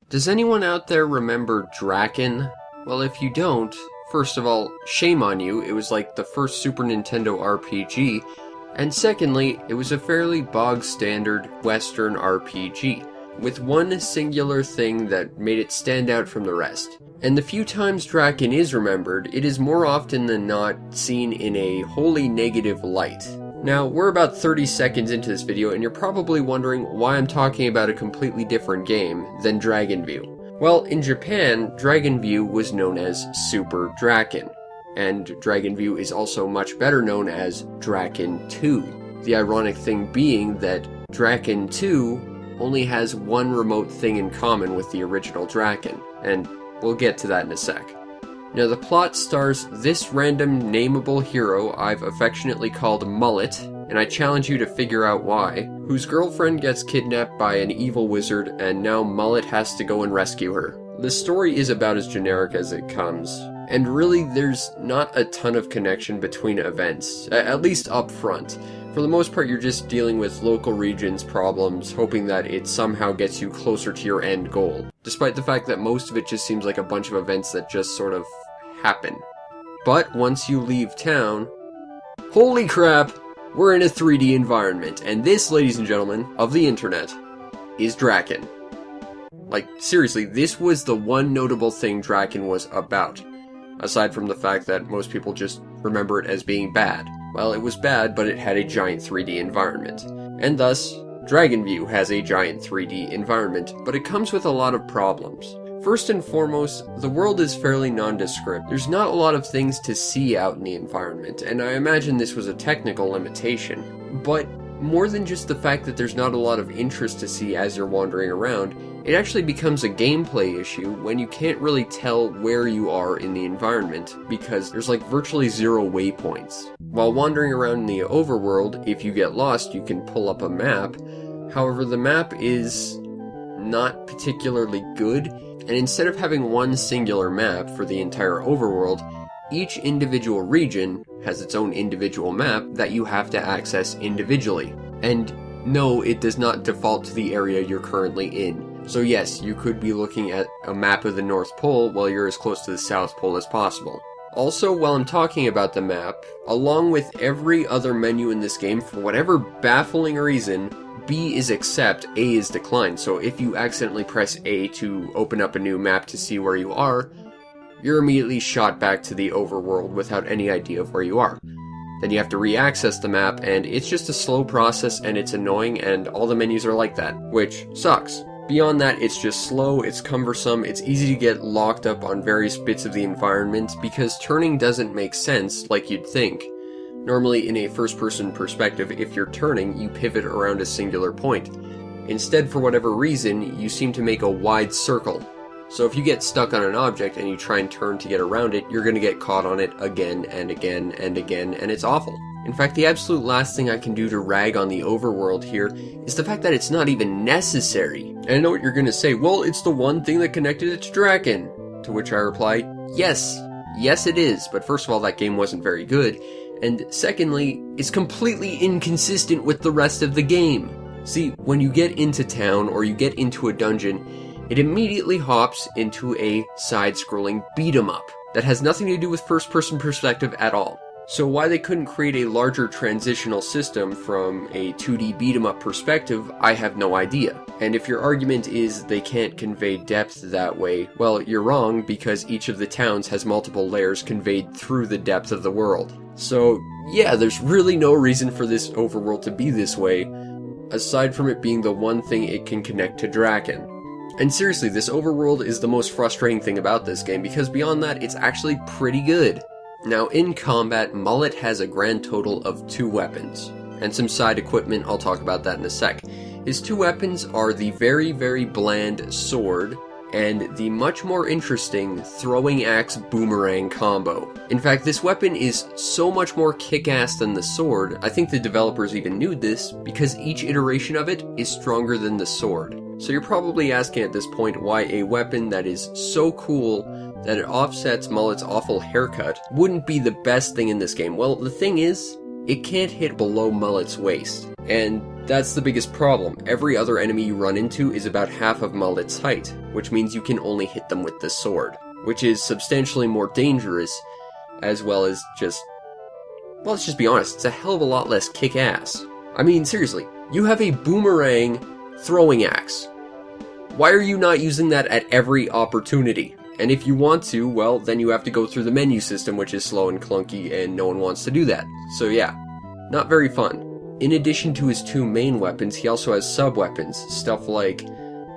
Does anyone out there remember Draken? Well, if you don't, first of all, shame on you, it was like the first Super Nintendo RPG, and secondly, it was a fairly bog-standard Western RPG, with one singular thing that made it stand out from the rest. And the few times Draken is remembered, it is more often than not seen in a wholly negative light. Now, we're about 30 seconds into this video, and you're probably wondering why I'm talking about a completely different game than Dragon View. Well, in Japan, Dragon View was known as Super Draken, and Dragon View is also much better known as Draken 2. The ironic thing being that Draken 2 only has one remote thing in common with the original Draken, and we'll get to that in a sec. Now, the plot stars this random nameable hero I've affectionately called Mullet, and I challenge you to figure out why, whose girlfriend gets kidnapped by an evil wizard, and now Mullet has to go and rescue her. The story is about as generic as it comes, and really there's not a ton of connection between events, at least up front. For the most part, you're just dealing with local regions' problems, hoping that it somehow gets you closer to your end goal, despite the fact that most of it just seems like a bunch of events that just sort of happen. But once you leave town, holy crap, we're in a 3D environment, and this, ladies and gentlemen, of the internet, is Draken. Like, seriously, this was the one notable thing Draken was about, aside from the fact that most people just remember it as being bad. Well, it was bad, but it had a giant 3D environment. And thus, Dragon View has a giant 3D environment, but it comes with a lot of problems. First and foremost, the world is fairly nondescript. There's not a lot of things to see out in the environment, and I imagine this was a technical limitation. But more than just the fact that there's not a lot of interest to see as you're wandering around, it actually becomes a gameplay issue when you can't really tell where you are in the environment, because there's like virtually zero waypoints. While wandering around in the overworld, if you get lost, you can pull up a map. However, the map is not particularly good, and instead of having one singular map for the entire overworld, each individual region has its own individual map that you have to access individually. And no, it does not default to the area you're currently in. So yes, you could be looking at a map of the North Pole while you're as close to the South Pole as possible. Also, while I'm talking about the map, along with every other menu in this game, for whatever baffling reason, B is accept, A is decline. So if you accidentally press A to open up a new map to see where you are, you're immediately shot back to the overworld without any idea of where you are. Then you have to re-access the map, and it's just a slow process, and it's annoying, and all the menus are like that, which sucks. Beyond that, it's just slow, it's cumbersome, it's easy to get locked up on various bits of the environment, because turning doesn't make sense like you'd think. Normally, in a first-person perspective, if you're turning, you pivot around a singular point. Instead, for whatever reason, you seem to make a wide circle. So if you get stuck on an object and you try and turn to get around it, you're going to get caught on it again and again and again, and it's awful. In fact, the absolute last thing I can do to rag on the overworld here is the fact that it's not even necessary. And I know what you're going to say, well, it's the one thing that connected it to Draken. To which I reply, yes. Yes it is, but first of all, that game wasn't very good. And secondly, it's completely inconsistent with the rest of the game. See, when you get into town or you get into a dungeon, it immediately hops into a side-scrolling beat-em-up that has nothing to do with first-person perspective at all. So why they couldn't create a larger transitional system from a 2D beat-em-up perspective, I have no idea. And if your argument is they can't convey depth that way, well, you're wrong, because each of the towns has multiple layers conveyed through the depth of the world. So yeah, there's really no reason for this overworld to be this way, aside from it being the one thing it can connect to Draken. And seriously, this overworld is the most frustrating thing about this game, because beyond that, it's actually pretty good. Now, in combat, Mullet has a grand total of 2 weapons, and some side equipment. I'll talk about that in a sec. His 2 weapons are the very, very bland sword, and the much more interesting throwing axe boomerang combo. In fact, this weapon is so much more kick-ass than the sword, I think the developers even knew this, because each iteration of it is stronger than the sword. So you're probably asking at this point why a weapon that is so cool that it offsets Mullet's awful haircut wouldn't be the best thing in this game. Well, the thing is, it can't hit below Mullet's waist, and that's the biggest problem. Every other enemy you run into is about half of Mullet's height, which means you can only hit them with the sword, which is substantially more dangerous, as well as just... well, let's just be honest, it's a hell of a lot less kick-ass. I mean, seriously, you have a boomerang throwing axe. Why are you not using that at every opportunity? And if you want to, well, then you have to go through the menu system, which is slow and clunky, and no one wants to do that. So yeah, not very fun. In addition to his two main weapons, he also has sub-weapons, stuff like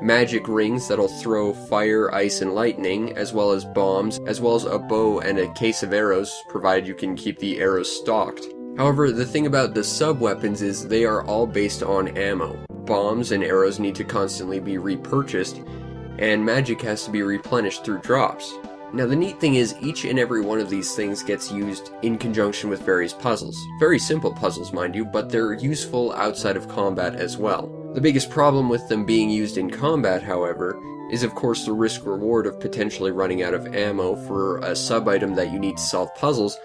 magic rings that'll throw fire, ice, and lightning, as well as bombs, as well as a bow and a case of arrows, provided you can keep the arrows stocked. However, the thing about the sub-weapons is they are all based on ammo. Bombs and arrows need to constantly be repurchased, and magic has to be replenished through drops. Now the neat thing is, each and every one of these things gets used in conjunction with various puzzles. Very simple puzzles, mind you, but they're useful outside of combat as well. The biggest problem with them being used in combat, however, is of course the risk-reward of potentially running out of ammo for a sub-item that you need to solve puzzles.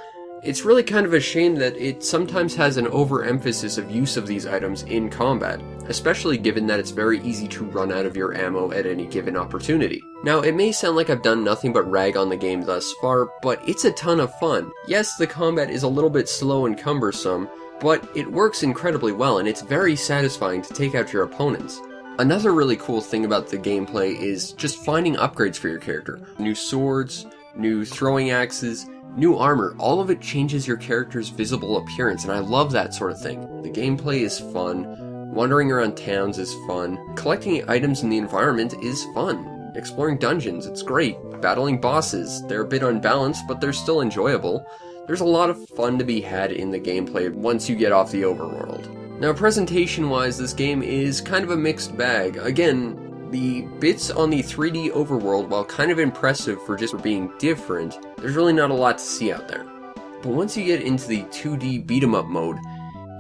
It's really kind of a shame that it sometimes has an overemphasis of use of these items in combat, especially given that it's very easy to run out of your ammo at any given opportunity. Now, it may sound like I've done nothing but rag on the game thus far, but it's a ton of fun. Yes, the combat is a little bit slow and cumbersome, but it works incredibly well, and it's very satisfying to take out your opponents. Another really cool thing about the gameplay is just finding upgrades for your character. New swords, new throwing axes, new armor, all of it changes your character's visible appearance, and I love that sort of thing. The gameplay is fun, wandering around towns is fun, collecting items in the environment is fun, exploring dungeons, it's great, battling bosses, they're a bit unbalanced, but they're still enjoyable. There's a lot of fun to be had in the gameplay once you get off the overworld. Now, presentation-wise, this game is kind of a mixed bag. Again, the bits on the 3D overworld, while kind of impressive for just being different, there's really not a lot to see out there. But once you get into the 2D beat-em-up mode,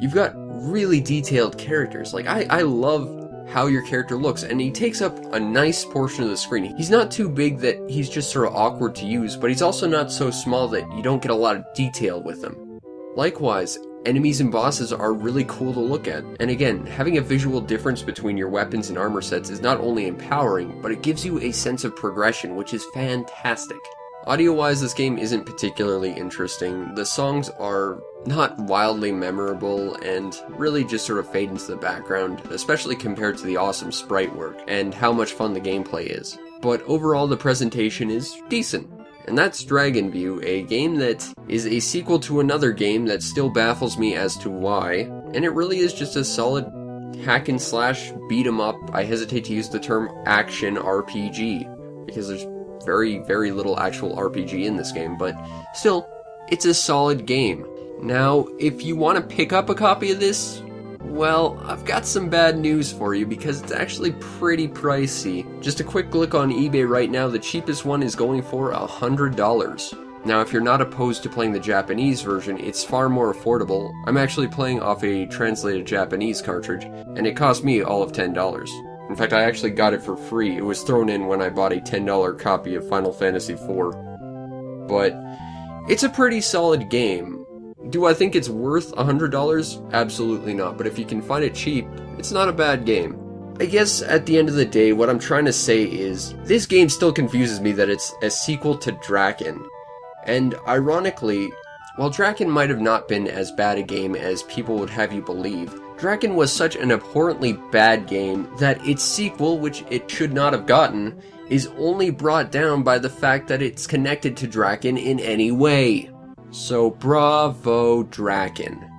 you've got really detailed characters. Like, I love how your character looks, and he takes up a nice portion of the screen. He's not too big that he's just sort of awkward to use, but he's also not so small that you don't get a lot of detail with him. Likewise, enemies and bosses are really cool to look at, and again, having a visual difference between your weapons and armor sets is not only empowering, but it gives you a sense of progression, which is fantastic. Audio-wise, this game isn't particularly interesting. The songs are not wildly memorable and really just sort of fade into the background, especially compared to the awesome sprite work and how much fun the gameplay is. But overall, the presentation is decent. And that's Dragon View, a game that is a sequel to another game that still baffles me as to why, and it really is just a solid hack and slash beat 'em up. I hesitate to use the term action RPG, because there's very, very little actual RPG in this game, but still, it's a solid game. Now, if you want to pick up a copy of this, well, I've got some bad news for you because it's actually pretty pricey. Just a quick look on eBay right now, the cheapest one is going for $100. Now, if you're not opposed to playing the Japanese version, it's far more affordable. I'm actually playing off a translated Japanese cartridge, and it cost me all of $10. In fact, I actually got it for free. It was thrown in when I bought a $10 copy of Final Fantasy IV. But it's a pretty solid game. Do I think it's worth $100? Absolutely not, but if you can find it cheap, it's not a bad game. I guess at the end of the day, what I'm trying to say is, this game still confuses me that it's a sequel to Draken. And ironically, while Draken might have not been as bad a game as people would have you believe, Draken was such an abhorrently bad game that its sequel, which it should not have gotten, is only brought down by the fact that it's connected to Draken in any way. So bravo, Draken.